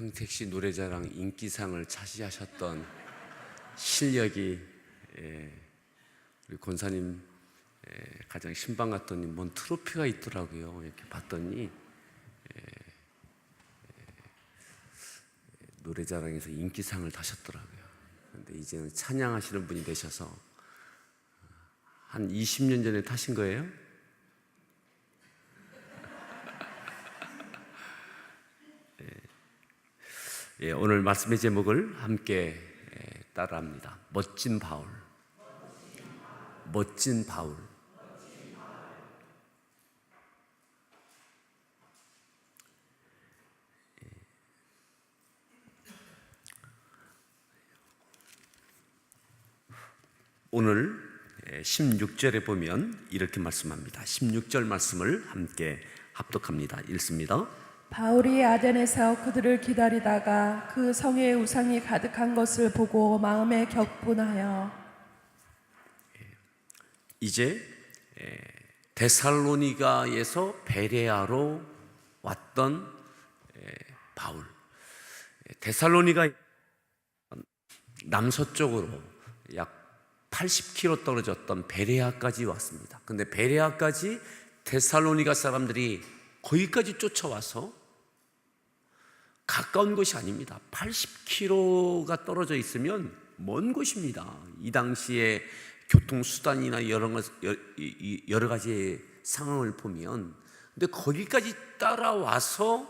평택시 노래자랑 인기상을 차지하셨던 실력이 우리 권사님 가장 신방 갔더니 뭔 트로피가 있더라고요. 이렇게 봤더니 노래자랑에서 인기상을 타셨더라고요. 그런데 이제는 찬양하시는 분이 되셔서 한 20년 전에 타신 거예요? 오늘 말씀의 제목을 함께 따라합니다. 멋진 바울. 멋진 바울. 오늘 16절에 보면 이렇게 말씀합니다. 16절 말씀을 함께 합독합니다. 읽습니다. 바울이 아덴에서 그들을 기다리다가 그 성에 우상이 가득한 것을 보고 마음에 격분하여 이제 데살로니가에서 베레아로 왔던 바울. 데살로니가 남서쪽으로 약 80km 떨어졌던 베레아까지 왔습니다. 근데 베레아까지 데살로니가 사람들이 거기까지 쫓아와서 가까운 곳이 아닙니다. 80km가 떨어져 있으면 먼 곳입니다. 이 당시에 교통수단이나 여러 가지 상황을 보면. 근데 거기까지 따라와서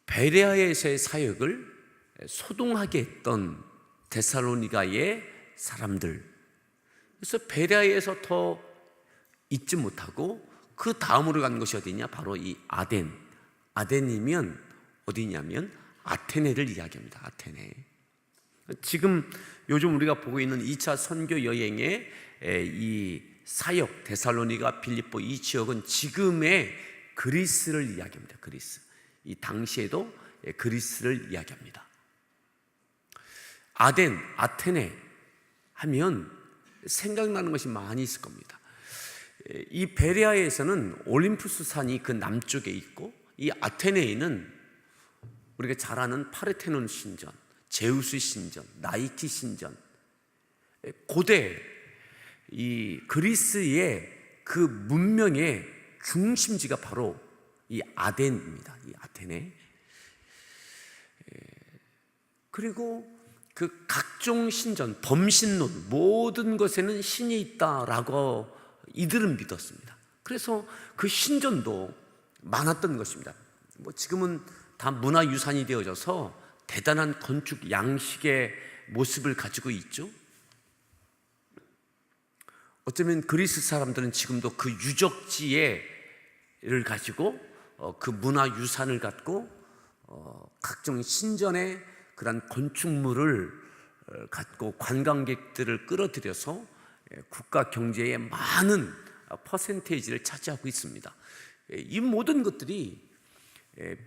베레아에서의 사역을 소동하게 했던 데살로니가의 사람들. 그래서 베레아에서 더 있지 못하고 그 다음으로 간 것이 어디냐? 바로 이 아덴. 아덴이면 어디냐면 아테네를 이야기합니다. 아테네. 지금 요즘 우리가 보고 있는 2차 선교 여행의 이 사역, 데살로니가, 빌립보 이 지역은 지금의 그리스를 이야기합니다. 그리스. 이 당시에도 그리스를 이야기합니다. 아덴, 아테네 하면 생각나는 것이 많이 있을 겁니다. 이 베레아에서는 올림푸스 산이 그 남쪽에 있고, 이 아테네에는 우리가 잘 아는 파르테논 신전, 제우스 신전, 나이키 신전, 고대 이 그리스의 그 문명의 중심지가 바로 이 아덴입니다. 이 아테네. 그리고 그 각종 신전, 범신론, 모든 것에는 신이 있다라고 이들은 믿었습니다. 그래서 그 신전도 많았던 것입니다. 뭐 지금은 다 문화유산이 되어져서 대단한 건축 양식의 모습을 가지고 있죠. 어쩌면 그리스 사람들은 지금도 그 유적지를 가지고 그 문화유산을 갖고 각종 신전의 그런 건축물을 갖고 관광객들을 끌어들여서 국가 경제의 많은 퍼센테이지를 차지하고 있습니다. 이 모든 것들이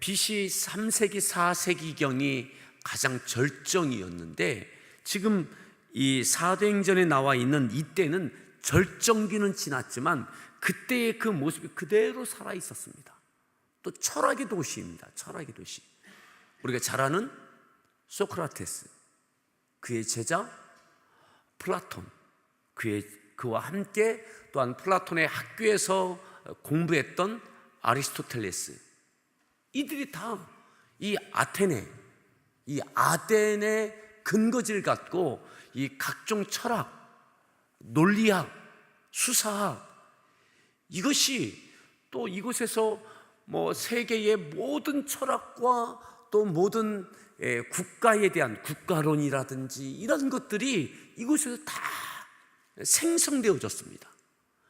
BC 3세기 4세기경이 가장 절정이었는데, 지금 이 사도행전에 나와 있는 이때는 절정기는 지났지만 그때의 그 모습이 그대로 살아 있었습니다. 또 철학의 도시입니다. 철학의 도시. 우리가 잘 아는 소크라테스, 그의 제자 플라톤, 그와 함께 또한 플라톤의 학교에서 공부했던 아리스토텔레스, 이들이 다 이 아테네, 이 아덴의 근거지를 갖고 이 각종 철학, 논리학, 수사학, 이것이 또 이곳에서 뭐 세계의 모든 철학과 또 모든 국가에 대한 국가론이라든지 이런 것들이 이곳에서 다 생성되어졌습니다.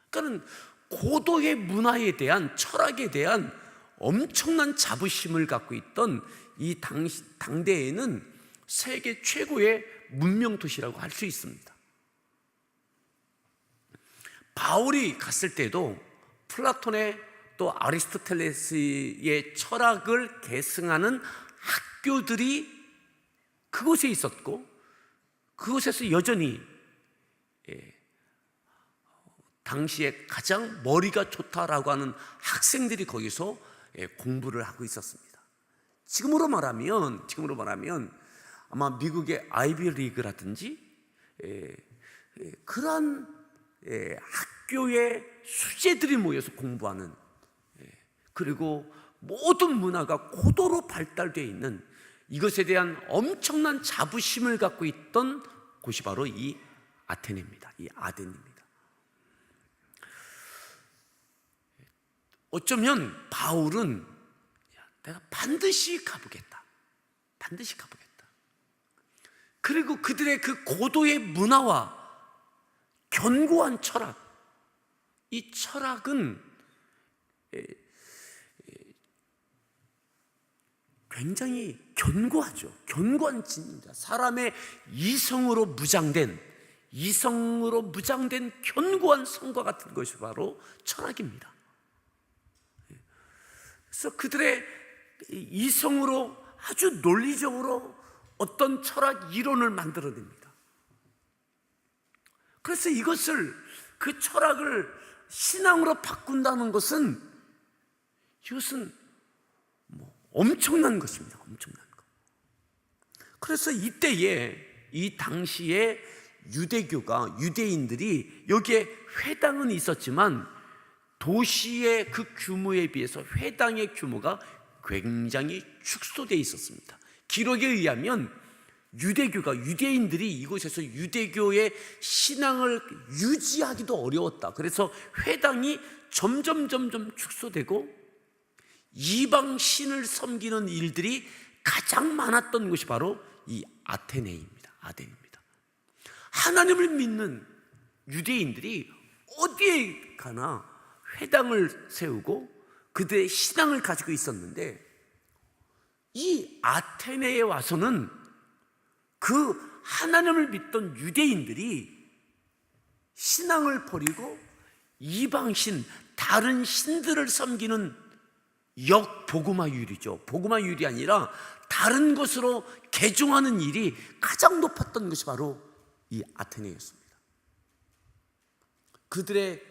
그러니까 고도의 문화에 대한, 철학에 대한 엄청난 자부심을 갖고 있던 이 당대에는 세계 최고의 문명 도시라고 할 수 있습니다. 바울이 갔을 때도 플라톤의 또 아리스토텔레스의 철학을 계승하는 학교들이 그곳에 있었고, 그곳에서 여전히 당시에 가장 머리가 좋다라고 하는 학생들이 거기서 공부를 하고 있었습니다. 지금으로 말하면 아마 미국의 아이비 리그라든지 그러한 학교의 수재들이 모여서 공부하는, 그리고 모든 문화가 고도로 발달되어 있는 이것에 대한 엄청난 자부심을 갖고 있던 곳이 바로 이 아테네입니다. 이 아덴입니다. 어쩌면 바울은 내가 반드시 가보겠다. 그리고 그들의 그 고도의 문화와 견고한 철학, 이 철학은 굉장히 견고하죠. 견고한 진입니다. 사람의 이성으로 무장된 견고한 성과 같은 것이 바로 철학입니다. 그래서 그들의 이성으로 아주 논리적으로 어떤 철학 이론을 만들어냅니다. 그래서 그 철학을 신앙으로 바꾼다는 것은 이것은 엄청난 것입니다. 엄청난 것. 그래서 이때에 이 당시에 유대인들이 여기에 회당은 있었지만 도시의 그 규모에 비해서 회당의 규모가 굉장히 축소되어 있었습니다. 기록에 의하면 유대인들이 이곳에서 유대교의 신앙을 유지하기도 어려웠다. 그래서 회당이 점점 축소되고 이방 신을 섬기는 일들이 가장 많았던 곳이 바로 이 아덴입니다. 하나님을 믿는 유대인들이 어디에 가나 회당을 세우고 그들의 신앙을 가지고 있었는데, 이 아테네에 와서는 그 하나님을 믿던 유대인들이 신앙을 버리고 이방신, 다른 신들을 섬기는 역복음화율이죠. 복음화율이 아니라 다른 것으로 개종하는 일이 가장 높았던 것이 바로 이 아테네였습니다. 그들의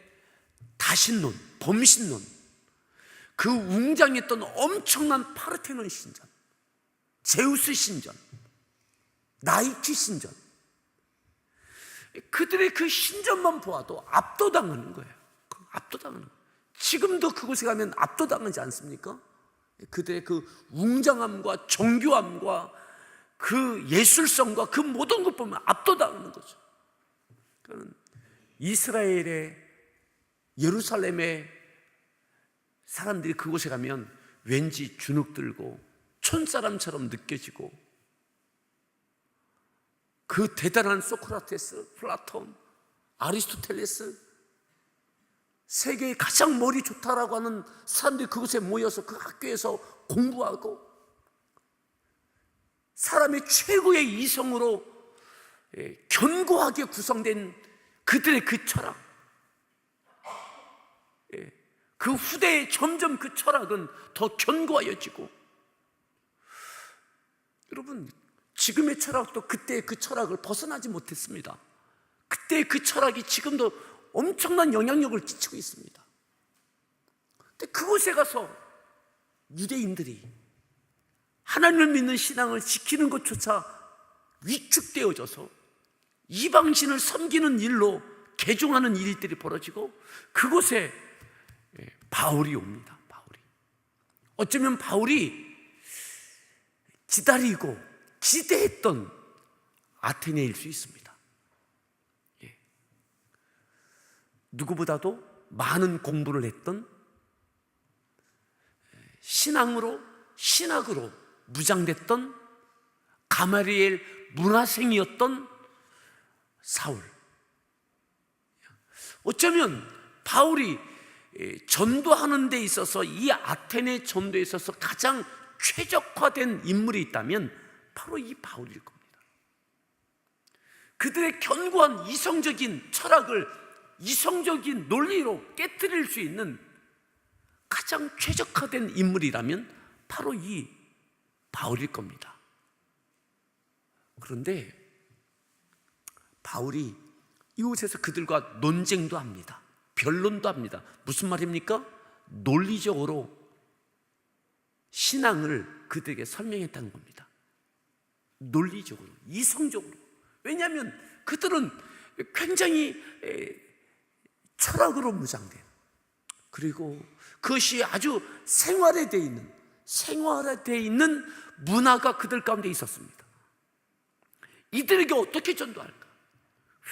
다신론, 범신론, 그 웅장했던 엄청난 파르테논 신전, 제우스 신전, 나이키 신전, 그들의 그 신전만 보아도 압도당하는 거예요. 지금도 그곳에 가면 압도당하지 않습니까? 그들의 그 웅장함과 정교함과 그 예술성과 그 모든 것 보면 압도당하는 거죠. 그러니까 이스라엘의 예루살렘의 사람들이 그곳에 가면 왠지 주눅들고 촌사람처럼 느껴지고, 그 대단한 소크라테스, 플라톤, 아리스토텔레스, 세계에 가장 머리 좋다라고 하는 사람들이 그곳에 모여서 그 학교에서 공부하고, 사람의 최고의 이성으로 견고하게 구성된 그들의 그 철학, 그 후대에 점점 그 철학은 더 견고해지고, 여러분, 지금의 철학도 그때의 그 철학을 벗어나지 못했습니다. 그때의 그 철학이 지금도 엄청난 영향력을 끼치고 있습니다. 근데 그곳에 가서 유대인들이 하나님을 믿는 신앙을 지키는 것조차 위축되어져서 이방신을 섬기는 일로 개종하는 일들이 벌어지고, 그곳에 바울이 옵니다. 어쩌면 바울이 기다리고 기대했던 아테네일 수 있습니다. 누구보다도 많은 공부를 했던, 신학으로 무장됐던, 가마리엘 문화생이었던 사울. 어쩌면 바울이 전도하는 데 있어서, 이 아테네 전도에 있어서 가장 최적화된 인물이 있다면 바로 이 바울일 겁니다. 그들의 견고한 이성적인 철학을 이성적인 논리로 깨트릴 수 있는 가장 최적화된 인물이라면 바로 이 바울일 겁니다. 그런데 바울이 이곳에서 그들과 논쟁도 합니다. 변론도 합니다. 무슨 말입니까? 논리적으로 신앙을 그들에게 설명했다는 겁니다. 논리적으로, 이성적으로. 왜냐하면 그들은 굉장히 철학으로 무장된, 그리고 그것이 아주 생활화되어 있는 문화가 그들 가운데 있었습니다. 이들에게 어떻게 전도할까?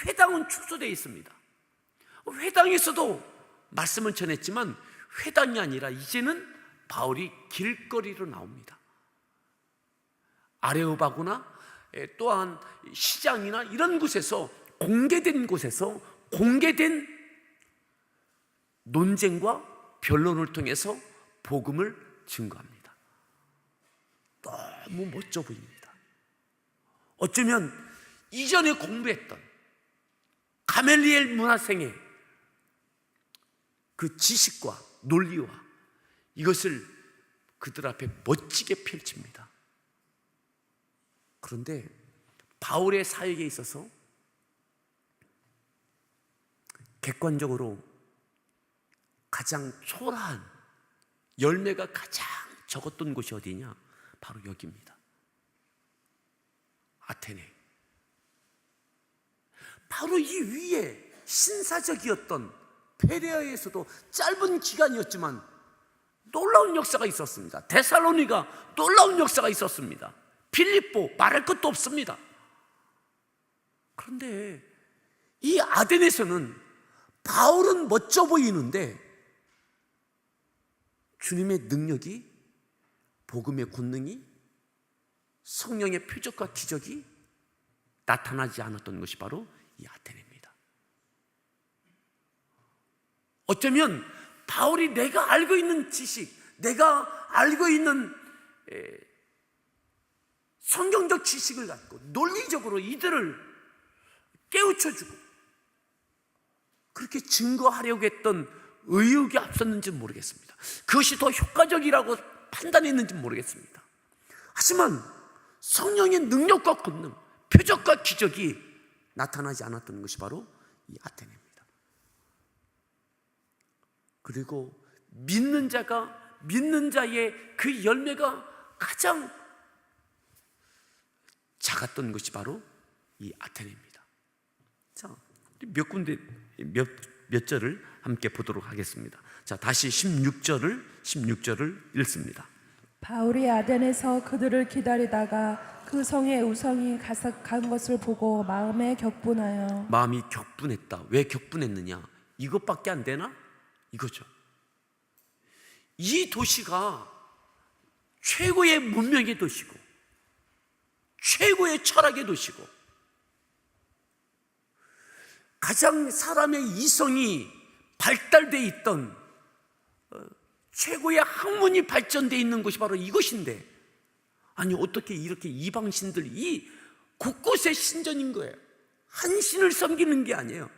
회당은 축소되어 있습니다. 회당에서도 말씀을 전했지만 회당이 아니라 이제는 바울이 길거리로 나옵니다. 아레오바구나 또한 시장이나 이런 곳에서, 공개된 곳에서 공개된 논쟁과 변론을 통해서 복음을 증거합니다. 너무 멋져 보입니다. 어쩌면 이전에 공부했던 가멜리엘 문화생의 그 지식과 논리와 이것을 그들 앞에 멋지게 펼칩니다. 그런데 바울의 사역에 있어서 객관적으로 가장 초라한, 열매가 가장 적었던 곳이 어디냐? 바로 여기입니다. 아테네. 바로 이 위에 신사적이었던 베레아에서도 짧은 기간이었지만 놀라운 역사가 있었습니다. 데살로니가 놀라운 역사가 있었습니다. 필립보 말할 것도 없습니다. 그런데 이 아덴에서는 바울은 멋져 보이는데 주님의 능력이, 복음의 권능이, 성령의 표적과 기적이 나타나지 않았던 것이 바로 이 아테네입니다. 어쩌면 바울이 내가 알고 있는 지식, 내가 알고 있는 성경적 지식을 갖고 논리적으로 이들을 깨우쳐주고 그렇게 증거하려고 했던 의욕이 앞섰는지 모르겠습니다. 그것이 더 효과적이라고 판단했는지 모르겠습니다. 하지만 성령의 능력과 권능, 표적과 기적이 나타나지 않았던 것이 바로 이 아테네입니다. 그리고 믿는 자의 그 열매가 가장 작았던 것이 바로 이 아테네입니다. 자, 몇 군데 몇 절을 함께 보도록 하겠습니다. 자, 다시 16절을 읽습니다. 바울이 아덴에서 그들을 기다리다가 그 성에 우상이 가득한 것을 보고 마음에 격분하여. 마음이 격분했다. 왜 격분했느냐? 이것밖에 안 되나? 이거죠. 이 도시가 최고의 문명의 도시고 최고의 철학의 도시고 가장 사람의 이성이 발달되어 있던 최고의 학문이 발전되어 있는 곳이 바로 이것인데, 아니 어떻게 이렇게 이방신들이 곳곳에 신전인 거예요. 한 신을 섬기는 게 아니에요.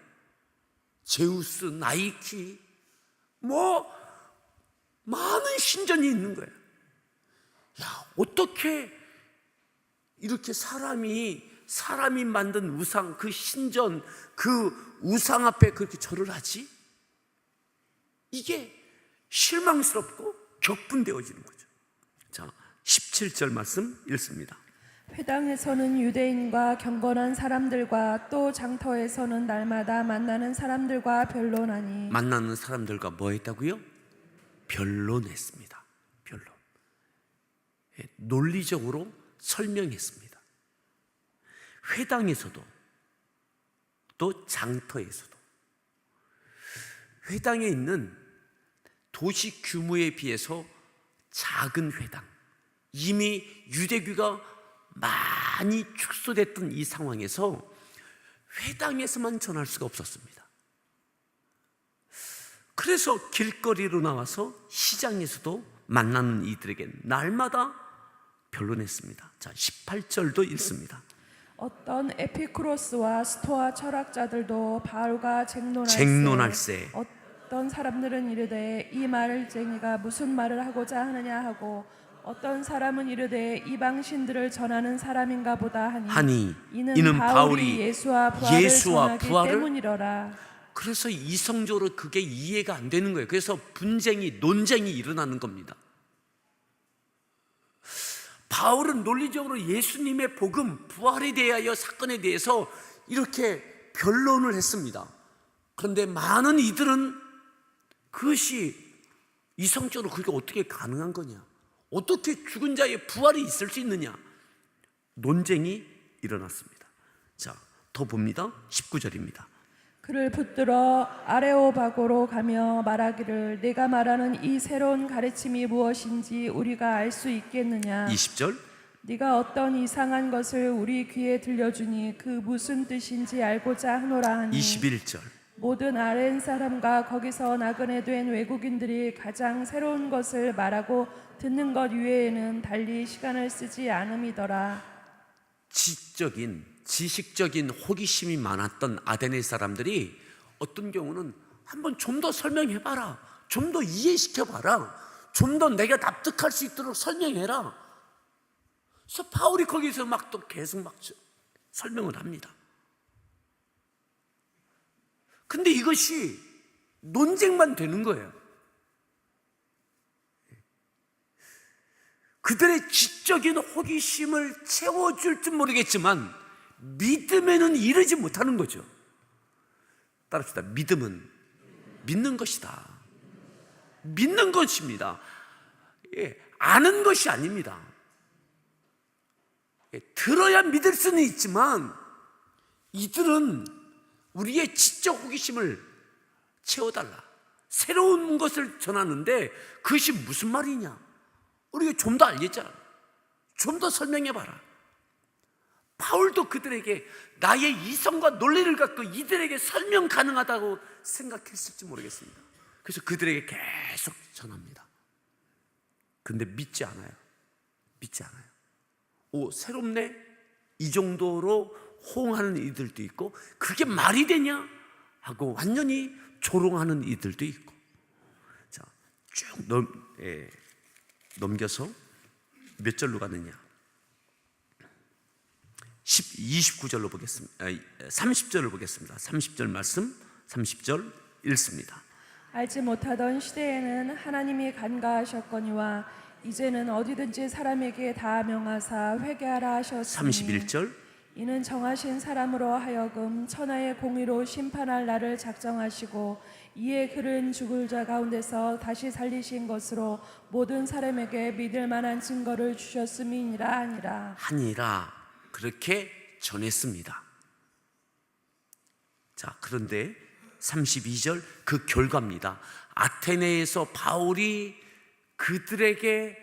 제우스, 나이키 많은 신전이 있는 거예요. 야, 어떻게 이렇게 사람이 만든 우상, 그 신전, 그 우상 앞에 그렇게 절을 하지? 이게 실망스럽고 격분되어지는 거죠. 자, 17절 말씀 읽습니다. 회당에서는 유대인과 경건한 사람들과 또 장터에서는 날마다 만나는 사람들과 변론하니. 만나는 사람들과 뭐 했다고요? 변론했습니다. 변론. 논리적으로 설명했습니다. 회당에서도 또 장터에서도. 회당에 있는 도시 규모에 비해서 작은 회당, 이미 유대교가 많이 축소됐던 이 상황에서 회당에서만 전할 수가 없었습니다. 그래서 길거리로 나와서 시장에서도 만나는 이들에게 날마다 변론했습니다. 자, 18절도 읽습니다. 어떤 에피쿠로스와 스토아 철학자들도 바울과 쟁론할세. 어떤 사람들은 이르되 이 말쟁이가 무슨 말을 하고자 하느냐 하고, 어떤 사람은 이르되 이방신들을 전하는 사람인가 보다 하니 이는 바울이 예수와 부활을 전하기 때문이로라. 그래서 이성적으로 그게 이해가 안 되는 거예요. 그래서 논쟁이 일어나는 겁니다. 바울은 논리적으로 예수님의 복음, 부활에 대하여 사건에 대해서 이렇게 변론을 했습니다. 그런데 많은 이들은 그것이 이성적으로 그게 어떻게 가능한 거냐, 어떻게 죽은 자의 부활이 있을 수 있느냐, 논쟁이 일어났습니다. 자, 더 봅니다. 19절입니다. 그를 붙들어 아레오바고로 가며 말하기를 네가 말하는 이 새로운 가르침이 무엇인지 우리가 알 수 있겠느냐. 20절. 네가 어떤 이상한 것을 우리 귀에 들려주니 그 무슨 뜻인지 알고자 하노라 하니. 21절. 모든 아렌 사람과 거기서 나그네 된 외국인들이 가장 새로운 것을 말하고 듣는 것 외에는 달리 시간을 쓰지 않음이더라. 지식적인 호기심이 많았던 아테네 사람들이 어떤 경우는 한번 좀 더 설명해봐라, 좀 더 이해시켜봐라, 좀 더 내가 납득할 수 있도록 설명해라. 그래서 바울이 거기서 막 또 계속 막 설명을 합니다. 근데 이것이 논쟁만 되는 거예요. 그들의 지적인 호기심을 채워줄 줄 모르겠지만 믿음에는 이르지 못하는 거죠. 따릅시다. 믿음은 믿는 것이다. 믿는 것입니다. 아는 것이 아닙니다. 들어야 믿을 수는 있지만 이들은 우리의 지적 호기심을 채워달라, 새로운 것을 전하는데 그것이 무슨 말이냐, 우리가 좀 더 알겠잖아, 좀 더 설명해봐라. 바울도 그들에게 나의 이성과 논리를 갖고 이들에게 설명 가능하다고 생각했을지 모르겠습니다. 그래서 그들에게 계속 전합니다. 근데 믿지 않아요. 오, 새롭네? 이 정도로 호응하는 이들도 있고, 그게 말이 되냐? 하고 완전히 조롱하는 이들도 있고. 자, 쭉 넘겨서 몇 절로 가느냐? 29절로 보겠습니다. 30절을 보겠습니다. 30절 말씀, 30절 읽습니다. 알지 못하던 시대에는 하나님이 간과하셨거니와 이제는 어디든지 사람에게 다 명하사 회개하라 하셨으니 31절. 이는 정하신 사람으로 하여금 천하의 공의로 심판할 날을 작정하시고 이에 그는 죽을 자 가운데서 다시 살리신 것으로 모든 사람에게 믿을 만한 증거를 주셨음이니라 하니라. 그렇게 전했습니다. 자, 그런데 32절 그 결과입니다. 아테네에서 바울이 그들에게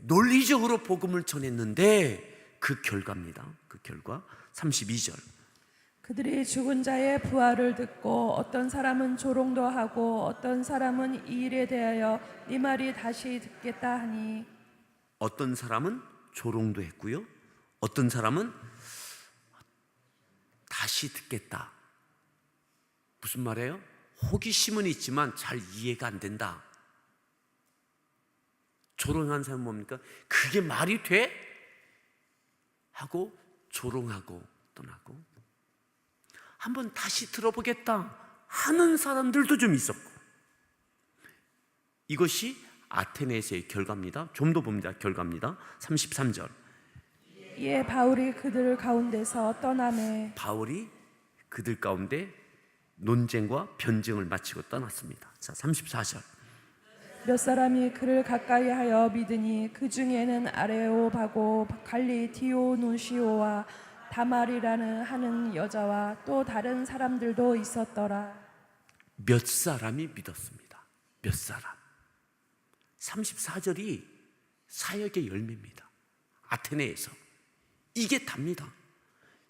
논리적으로 복음을 전했는데 그 결과입니다. 그 결과 32절. 그들이 죽은 자의 부활을 듣고 어떤 사람은 조롱도 하고 어떤 사람은 이 일에 대하여 네 말이 다시 듣겠다 하니. 어떤 사람은 조롱도 했고요, 어떤 사람은 다시 듣겠다. 무슨 말이에요? 호기심은 있지만 잘 이해가 안 된다. 조롱한 사람은 뭡니까? 그게 말이 돼? 하고 조롱하고 떠나고, 한번 다시 들어보겠다 하는 사람들도 좀 있었고, 이것이 아테네에서의 결과입니다. 좀 더 봅니다. 결과입니다. 33절. 이에 바울이 그들 가운데서 떠나매. 바울이 그들 가운데 논쟁과 변증을 마치고 떠났습니다. 자, 34절. 몇 사람이 그를 가까이하여 믿으니 그 중에는 아레오바고 갈리 디오누시오와 다말이라는 하는 여자와 또 다른 사람들도 있었더라. 몇 사람이 믿었습니다. 몇 사람. 34절이 사역의 열매입니다. 아테네에서 이게 답니다.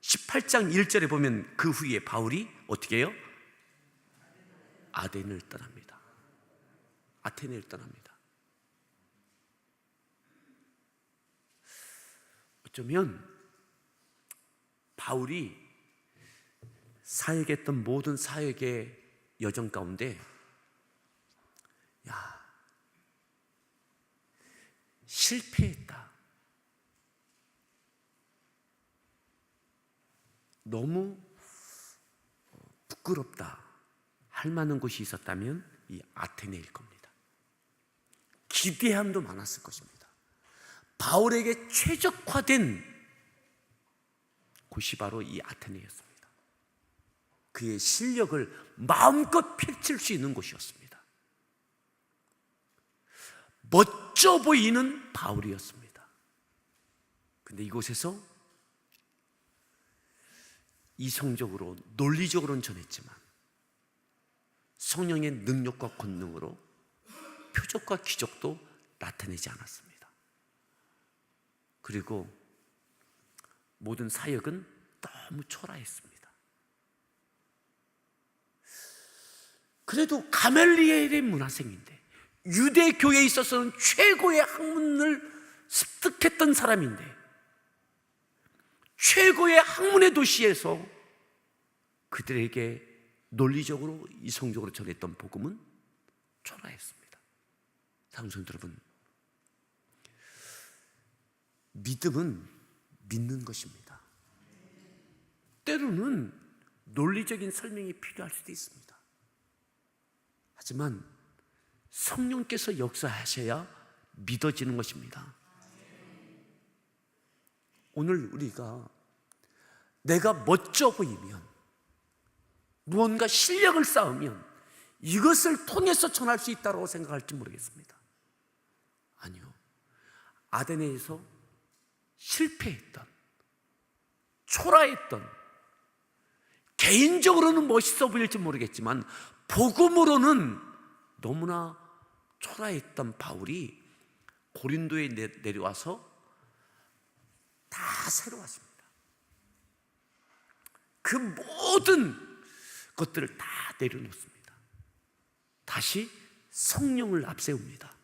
18장 1절에 보면 그 후에 바울이 어떻게 해요? 아덴을 떠납니다. 아테네를 떠납니다. 어쩌면 바울이 사역했던 모든 사역의 여정 가운데 실패했다, 너무 부끄럽다 할 만한 곳이 있었다면 이 아테네일 겁니다. 기대함도 많았을 것입니다. 바울에게 최적화된 곳이 바로 이 아테네였습니다. 그의 실력을 마음껏 펼칠 수 있는 곳이었습니다. 멋져 보이는 바울이었습니다. 근데 이곳에서 이성적으로 논리적으로는 전했지만 성령의 능력과 권능으로 표적과 기적도 나타내지 않았습니다. 그리고 모든 사역은 너무 초라했습니다. 그래도 가멜리엘의 문화생인데, 유대 교회에 있어서는 최고의 학문을 습득했던 사람인데, 최고의 학문의 도시에서 그들에게 논리적으로 이성적으로 전했던 복음은 초라했습니다. 사랑하는 여러분, 믿음은 믿는 것입니다. 때로는 논리적인 설명이 필요할 수도 있습니다. 하지만 성령께서 역사하셔야 믿어지는 것입니다. 오늘 우리가 내가 멋져 보이면, 무언가 실력을 쌓으면 이것을 통해서 전할 수 있다고 생각할지 모르겠습니다. 아니요. 아테네에서 실패했던, 초라했던, 개인적으로는 멋있어 보일지 모르겠지만 복음으로는 너무나 초라했던 바울이 고린도에 내려와서 다 새로웠습니다. 그 모든 것들을 다 내려놓습니다. 다시 성령을 앞세웁니다.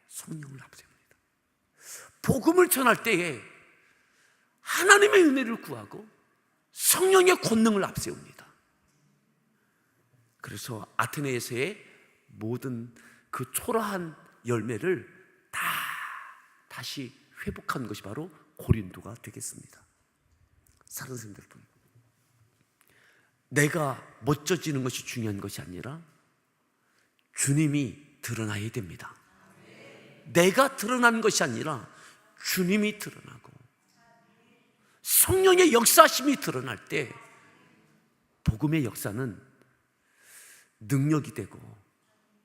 성령을 앞세웁니다. 복음을 전할 때에 하나님의 은혜를 구하고 성령의 권능을 앞세웁니다. 그래서 아테네에서의 모든 그 초라한 열매를 다시 회복한 것이 바로 고린도가 되겠습니다. 사랑하는 여러분, 내가 멋져지는 것이 중요한 것이 아니라 주님이 드러나야 됩니다. 내가 드러나는 것이 아니라 주님이 드러나고 성령의 역사심이 드러날 때 복음의 역사는 능력이 되고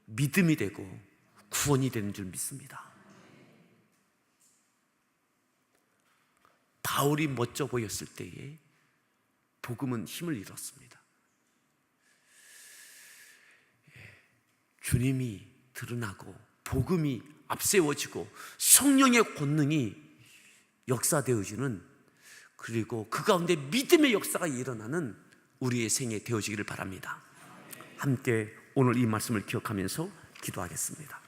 믿음이 되고 구원이 되는 줄 믿습니다. 바울이 멋져 보였을 때에 복음은 힘을 잃었습니다. 주님이 드러나고 복음이 앞세워지고 성령의 권능이 역사되어지는, 그리고 그 가운데 믿음의 역사가 일어나는 우리의 생애 되어지기를 바랍니다. 함께 오늘 이 말씀을 기억하면서 기도하겠습니다.